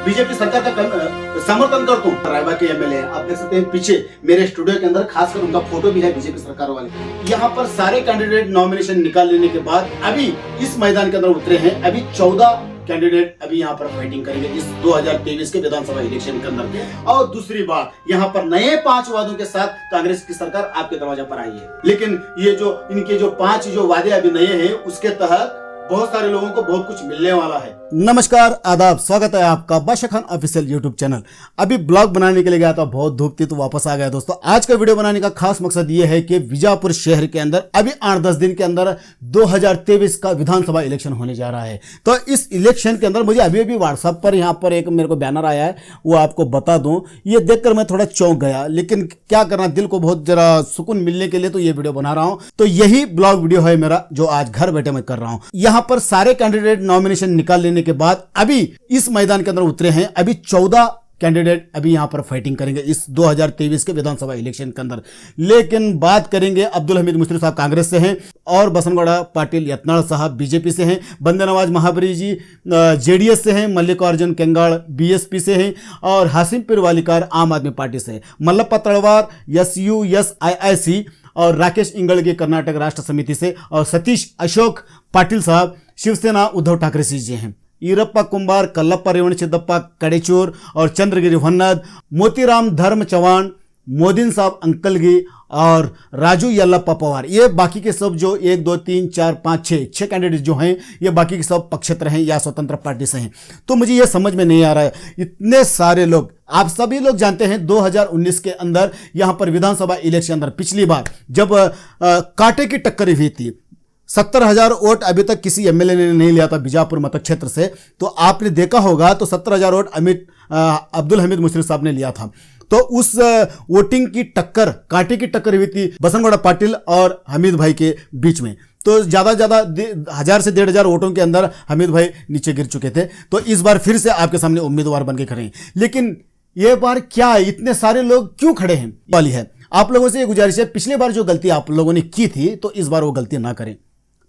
BJP सरकार का समर्थन करता हूँ। रायबा के एमएलए आप देख सकते हैं पीछे मेरे स्टूडियो के अंदर, खासकर उनका फोटो भी है बीजेपी सरकार वाले। यहाँ पर सारे कैंडिडेट नॉमिनेशन निकाल लेने के बाद अभी इस मैदान के अंदर उतरे हैं। अभी 14 कैंडिडेट अभी यहाँ पर फाइटिंग करेंगे इस 2023 के विधानसभा इलेक्शन के अंदर। और दूसरी बात, यहाँ पर नए 5 वादों के साथ कांग्रेस की सरकार आपके दरवाजा पर आई है। लेकिन ये जो इनके जो 5 वादे अभी नए हैं, उसके तहत बहुत सारे लोगों को बहुत कुछ मिलने वाला है। नमस्कार, आदाब, स्वागत है आपका बादशाह खान ऑफिशियल यूट्यूब चैनल। अभी ब्लॉग बनाने के लिए गया था, बहुत धूप थी तो वापस आ गया दोस्तों। आज का वीडियो बनाने का खास मकसद ये है कि बीजापुर शहर के अंदर अभी 8-10 दिन के अंदर 2023 का विधानसभा इलेक्शन होने जा रहा है। तो इस इलेक्शन के अंदर मुझे अभी व्हाट्सएप पर यहाँ पर एक मेरे को बैनर आया है, वो आपको बता दूं। ये देखकर मैं थोड़ा चौंक गया, लेकिन क्या करना, दिल को बहुत जरा सुकून मिलने के लिए तो ये वीडियो बना रहा हूं। तो यही ब्लॉग वीडियो है मेरा, जो आज घर बैठे मैं कर रहा हूं। यहाँ पर सारे कैंडिडेट नॉमिनेशन निकाल लेने के बाद अभी इस मैदान के अंदर उतरे हैं। अभी 14 कैंडिडेट अभी यहां पर फाइटिंग करेंगे इस 2023 के विधानसभा इलेक्शन के अंदर। लेकिन बात करेंगे, अब्दुल हमीद मुश्रीफ साहब कांग्रेस से हैं और बसनगौड़ा पाटिल यत्नाल साहब बीजेपी से हैं, बंदे नवाज महाबरी जी जेडीएस से हैं, मल्लिकार्जुन केंगाड़ बीएसपी से हैं और हासिम पीर वालिकार आम आदमी पार्टी से हैं, मल्लप्पा तलवार SUSIIC और राकेश इंगड़गी कर्नाटक राष्ट्र समिति से और सतीश अशोक पाटिल साहब शिवसेना उद्धव ठाकरे जी हैं। ईरप्पा कुंभार, कल्लप्पा रेवणसिद्धप्पा कड़ेचूर और चंद्रगिरी वन्नद, मोतीराम धर्म चौहान, मोदीन साहब अंकलगी और राजू यल्लप्पा पवार। ये बाकी के सब जो 1 2 3 4 5 6 कैंडिडेट जो हैं, ये बाकी के सब पक्षेतर हैं या स्वतंत्र पार्टी से हैं। तो मुझे ये समझ में नहीं आ रहा है, इतने सारे लोग, आप सभी लोग जानते हैं 2019 के अंदर यहां पर विधानसभा इलेक्शन अंदर पिछली बार जब कांटे की टक्कर हुई थी, 70,000 वोट अभी तक किसी एमएलए ने नहीं लिया था बीजापुर मत क्षेत्र से। तो आपने देखा होगा तो 70,000 वोट अब्दुल हमीद मुश्रीफ साहब ने लिया था। तो उस वोटिंग की टक्कर, कांटे की टक्कर हुई थी बसनगौड़ा पाटिल और हमीद भाई के बीच में। तो ज्यादा 1000 से 1,500 वोटों के अंदर हमीद भाई नीचे गिर चुके थे। तो इस बार फिर से आपके सामने उम्मीदवार बन के खड़े हैं। लेकिन ये बार क्या इतने सारे लोग क्यों खड़े हैं वाली है। आप लोगों से ये गुजारिश है, पिछले बार जो गलती आप लोगों ने की थी तो इस बार वो गलती ना करें।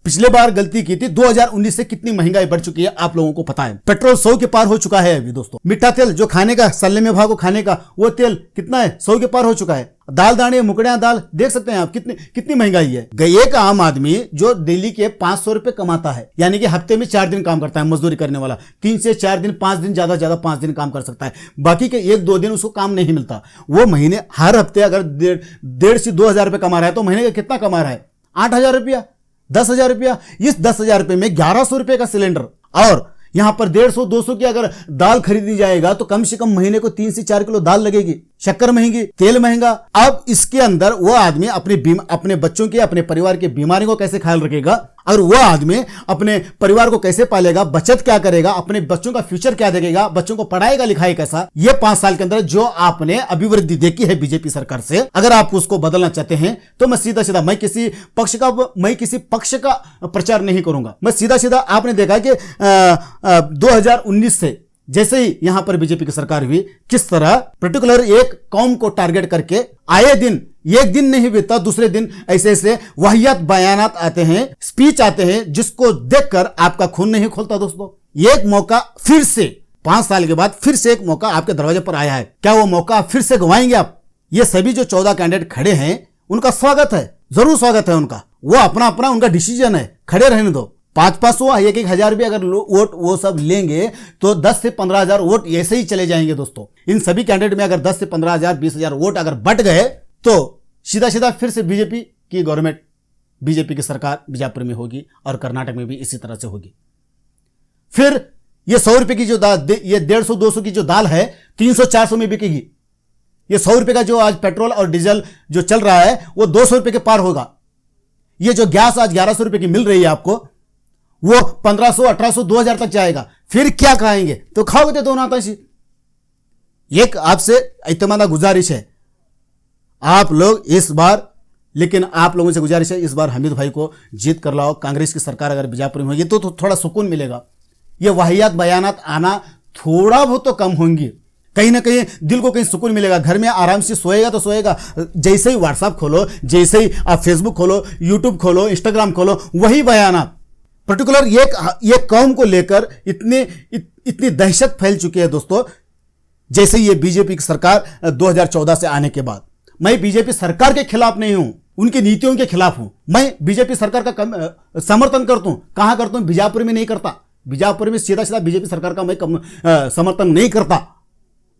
पिछले बार गलती की थी, 2019 से कितनी महंगाई बढ़ चुकी है आप लोगों को पता है। पेट्रोल 100 के पार हो चुका है अभी दोस्तों। मीठा तेल जो खाने का, सल्ले में भागो खाने का, वो तेल कितना है, 100 के पार हो चुका है। दाल दाने मुकड़िया दाल देख सकते हैं आप कितनी महंगाई है। एक आम आदमी जो दिल्ली के 500 रुपए कमाता है, यानी कि हफ्ते में 4 दिन काम करता है मजदूरी करने वाला, 3 से 4 दिन, 5 दिन, ज्यादा 5 दिन काम कर सकता है, बाकी के 1-2 दिन उसको काम नहीं मिलता। वो महीने हर हफ्ते अगर 1,500 से 2,000 रुपए कमा रहा है तो महीने का कितना कमा रहा है, 8,000 रुपया, 10,000 रुपया। इस 10,000 रुपए में 1,100 रुपए का सिलेंडर और यहां पर 150-200 की अगर दाल खरीदी जाएगा तो कम से कम महीने को 3 से 4 किलो दाल लगेगी। शक्कर महंगी, तेल महंगा। अब इसके अंदर वो आदमी अपने बच्चों के, अपने परिवार के बीमारी को कैसे ख्याल रखेगा और वो आदमी अपने परिवार को कैसे पालेगा, बचत क्या करेगा, अपने बच्चों का फ्यूचर क्या देखेगा, बच्चों को पढ़ाएगा लिखाएगा कैसा। ये 5 साल के अंदर जो आपने अभिवृद्धि देखी है बीजेपी सरकार से, अगर आप उसको बदलना चाहते हैं तो मैं सीधा मैं किसी पक्ष का प्रचार नहीं करूंगा। मैं सीधा आपने देखा कि 2019 से जैसे ही यहां पर बीजेपी की सरकार हुई, किस तरह पर्टिकुलर एक कौम को टारगेट करके आए दिन, एक दिन नहीं बीता दूसरे दिन ऐसे वाहियात बयानात आते हैं, स्पीच आते हैं, जिसको देखकर आपका खून नहीं खोलता दोस्तों। एक मौका फिर से 5 साल के बाद फिर से एक मौका आपके दरवाजे पर आया है। क्या वो मौका फिर से गंवाएंगे आप? ये सभी जो 14 कैंडिडेट खड़े हैं उनका स्वागत है, जरूर स्वागत है उनका। वो अपना उनका डिसीजन है, खड़े रहने दो। 500 1,000 भी अगर वोट वो सब लेंगे तो 10 से 15,000 वोट ऐसे ही चले जाएंगे दोस्तों। इन सभी कैंडिडेट में अगर 10 से 15,000 20,000 वोट अगर बट गए तो सीधा फिर से बीजेपी की गवर्नमेंट, बीजेपी की सरकार बीजापुर में होगी और कर्नाटक में भी इसी तरह से होगी। फिर ये 100 रुपए की जो दाल, ये 150-200 की जो दाल है 300-400 में बिकेगी। ये 100 रुपए का जो आज पेट्रोल और डीजल जो चल रहा है वो 200 रुपए के पार होगा। ये जो गैस आज 1100 रुपए की मिल रही है आपको, वो 1500, 1800, 2000 तक जाएगा। फिर क्या खाएंगे? तो खाओगे तो दो नाता सी। एक आपसे इत्मीनान गुजारिश है, आप लोग इस बार, लेकिन आप लोगों से गुजारिश है इस बार हमीद भाई को जीत कर लाओ। कांग्रेस की सरकार अगर बीजापुर में होगी तो थोड़ा सुकून मिलेगा। ये वाहियात बयानात आना थोड़ा बहुत तो कम होंगी, कहीं ना कहीं दिल को कहीं सुकून मिलेगा। घर में आराम से सोएगा तो सोएगा। जैसे ही व्हाट्सएप खोलो, जैसे ही आप फेसबुक खोलो, यूट्यूब खोलो, इंस्टाग्राम खोलो, वही बयानात, पर्टिकुलर ये कौम को लेकर इतनी दहशत फैल चुकी है दोस्तों, जैसे ये बीजेपी की सरकार 2014 से आने के बाद। मैं बीजेपी सरकार के खिलाफ नहीं हूं, उनकी नीतियों के खिलाफ हूं। मैं बीजेपी सरकार का समर्थन करता हूं। कहां करता हूं? बीजापुर में नहीं करता। बीजापुर में सीधा सीधा बीजेपी सरकार का मैं समर्थन नहीं करता।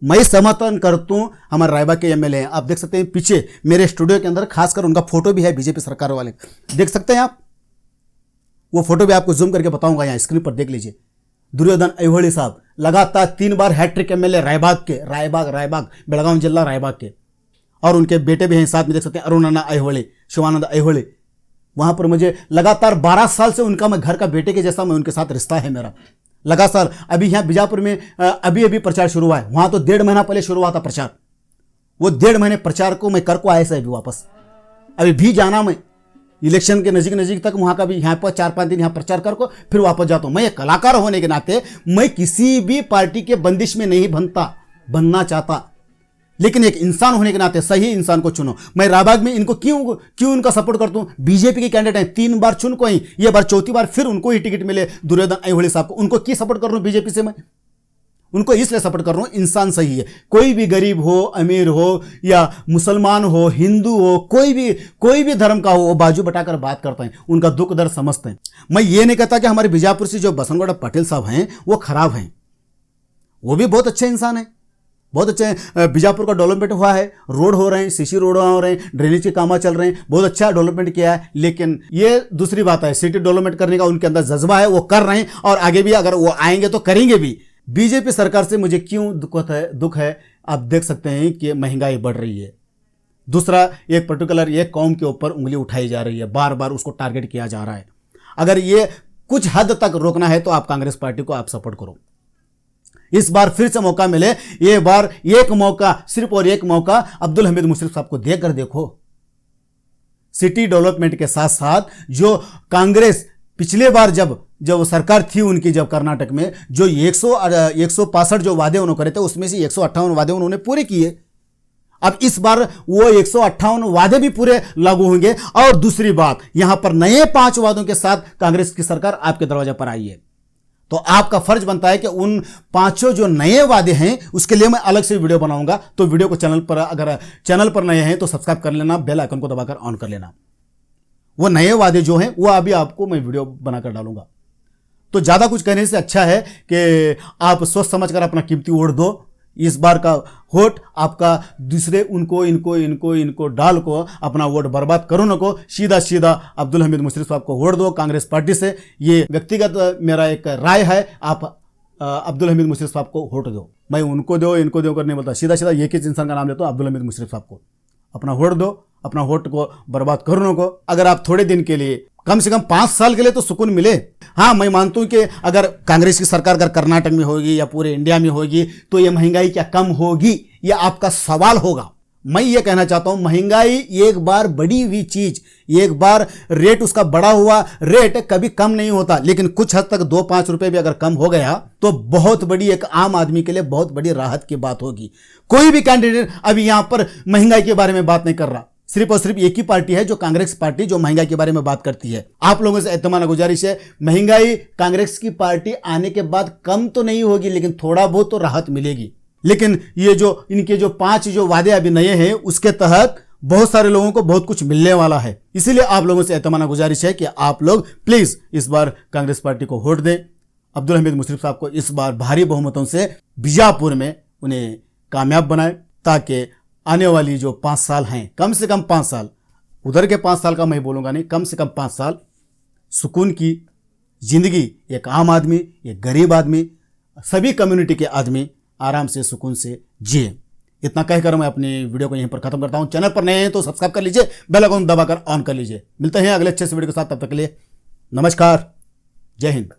मैं समर्थन करता हूं हमारे रायबाग के एमएलए हैं। आप देख सकते हैं पीछे मेरे स्टूडियो के अंदर, खासकर उनका फोटो भी है बीजेपी सरकार वाले, देख सकते हैं आप। वो फोटो भी आपको जूम करके बताऊंगा, यहां स्क्रीन पर देख लीजिए। दुर्योधन ऐहोळे साहब लगातार 3 बार हैट्रिक एमएलए रायबाग के, रायबाग बेळगाव जिला रायबाग के, और उनके बेटे भी हैं साथ में, देख सकते हैं अरुणाना ऐहोळे, शिवानंद ऐहोळे। वहां पर मुझे लगातार 12 साल से उनका, मैं घर का बेटे के जैसा मैं उनके साथ रिश्ता है मेरा लगातार। अभी यहाँ बीजापुर में अभी प्रचार शुरू हुआ है, वहां तो 1.5 महीना पहले शुरू हुआ था प्रचार। वो 1.5 महीने प्रचार को मैं कर को आया से अभी वापस, अभी भी जाना, मैं इलेक्शन के नजीक तक वहां का भी यहाँ पर 4-5 दिन यहाँ प्रचार कर को फिर वापस जाता हूं। मैं एक कलाकार होने के नाते मैं किसी भी पार्टी के बंदिश में नहीं बनना चाहता, लेकिन एक इंसान होने के नाते सही इंसान को चुनो। मैं रायबाग में इनको क्यों उनका सपोर्ट करता हूं? बीजेपी के कैंडिडेट हैं, 3 बार चुन को ही, ये बार 4थी बार फिर उनको ही टिकट मिले, दुर्योधन ऐहोळे साहब को। उनको क्यों सपोर्ट कर रहा हूं बीजेपी से? मैं उनको इसलिए सपोर्ट कर रहा हूं, इंसान सही है। कोई भी गरीब हो, अमीर हो, या मुसलमान हो, हिंदू हो, कोई भी धर्म का हो, वो बाजू बटाकर बात करते हैं, उनका दुख दर्द समझते हैं। मैं ये नहीं कहता कि हमारे बीजापुर से जो बसनगौड़ पाटिल साहब हैं वो खराब हैं, वो भी बहुत अच्छे इंसान हैं, बहुत अच्छे। बीजापुर का डेवलपमेंट हुआ है, रोड हो रहे हैं, सीसी रोड हो रहे हैं, ड्रेनेज के काम चल रहे हैं, बहुत अच्छा डेवलपमेंट किया है। लेकिन ये दूसरी बात है, सिटी डेवलपमेंट करने का उनके अंदर जज्बा है, वो कर रहे हैं, और आगे भी अगर वो आएंगे तो करेंगे भी। बीजेपी सरकार से मुझे क्यों दुख है? आप देख सकते हैं कि महंगाई बढ़ रही है। दूसरा, एक पर्टिकुलर एक कौम के ऊपर उंगली उठाई जा रही है, बार बार उसको टारगेट किया जा रहा है। अगर ये कुछ हद तक रोकना है तो आप कांग्रेस पार्टी को आप सपोर्ट करो। इस बार फिर से मौका मिले, ये बार एक मौका, सिर्फ और एक मौका अब्दुल हमीद मुशर्रफ साहब को देकर देखो। सिटी डेवलपमेंट के साथ साथ जो कांग्रेस पिछले बार जब सरकार थी उनकी, जब कर्नाटक में जो 165 जो वादे उन्होंने करे थे, उसमें से 158 वादे उन्होंने पूरे किए। अब इस बार वो 158 वादे भी पूरे लागू होंगे। और दूसरी बात, यहां पर नए 5 वादों के साथ कांग्रेस की सरकार आपके दरवाजे पर आई है, तो आपका फर्ज बनता है कि उन 5 जो नए वादे हैं उसके लिए मैं अलग से वीडियो बनाऊंगा। तो वीडियो को चैनल पर, अगर चैनल पर नए हैं तो सब्सक्राइब कर लेना, बेल आइकन को दबाकर ऑन कर लेना। वो नए वादे जो हैं वो अभी आपको मैं वीडियो बनाकर डालूंगा। तो ज्यादा कुछ कहने से अच्छा है कि आप सोच समझकर अपना कीमती वोट दो। इस बार का वोट आपका दूसरे इनको डाल को अपना वोट बर्बाद करो न को, सीधा अब्दुल हमीद मुशर्रफ साहब को वोट दो कांग्रेस पार्टी से। ये व्यक्तिगत मेरा एक राय है। आप अब्दुल हमीद मुशर्रफ साहब को वोट दो। मैं उनको दो इनको दो कर नहीं बोलता, सीधा एक ही इंसान का नाम लेता हूं, अब्दुल हमीद मुशर्रफ साहब को अपना वोट दो, अपना वोट को बर्बाद करो न को। अगर आप थोड़े दिन के लिए, कम से कम 5 साल के लिए तो सुकून मिले। हाँ, मैं मानता हूं कि अगर कांग्रेस की सरकार अगर कर्नाटक में होगी या पूरे इंडिया में होगी तो ये महंगाई क्या कम होगी, यह आपका सवाल होगा। मैं ये कहना चाहता हूं, महंगाई एक बार बढ़ी हुई चीज, एक बार रेट उसका बढ़ा हुआ रेट कभी कम नहीं होता, लेकिन कुछ हद तक 2-5 रुपए भी अगर कम हो गया तो बहुत बड़ी, एक आम आदमी के लिए बहुत बड़ी राहत की बात होगी। कोई भी कैंडिडेट अभी यहां पर महंगाई के बारे में बात नहीं कर रहा। सिर्फ और सिर्फ एक ही पार्टी है जो कांग्रेस पार्टी, जो महंगाई के बारे में बात करती है। आप लोगों से एतमाना गुजारिश है, महंगाई कांग्रेस की पार्टी आने के बाद कम तो नहीं होगी, लेकिन थोड़ा बहुत तो राहत मिलेगी। लेकिन ये जो इनके जो 5 जो वादे अभी नए हैं उसके तहत बहुत सारे लोगों को बहुत कुछ मिलने वाला है। इसीलिए आप लोगों से एतमाना गुजारिश है कि आप लोग प्लीज इस बार कांग्रेस पार्टी को वोट दें। अब्दुल हमीद मुशर्रफ साहब को इस बार भारी बहुमतों से बीजापुर में उन्हें कामयाब बनाए, ताकि आने वाली जो 5 साल हैं, कम से कम 5 साल, उधर के 5 साल का मैं बोलूंगा नहीं, कम से कम 5 साल सुकून की जिंदगी एक आम आदमी, एक गरीब आदमी, सभी कम्युनिटी के आदमी आराम से सुकून से जिए। इतना कहकर मैं अपनी वीडियो को यहीं पर खत्म करता हूं। चैनल पर नए हैं तो सब्सक्राइब कर लीजिए, बेल आइकन दबाकर ऑन कर लीजिए। मिलते हैं अगले अच्छे से वीडियो के साथ, तब तक के लिए नमस्कार, जय हिंद।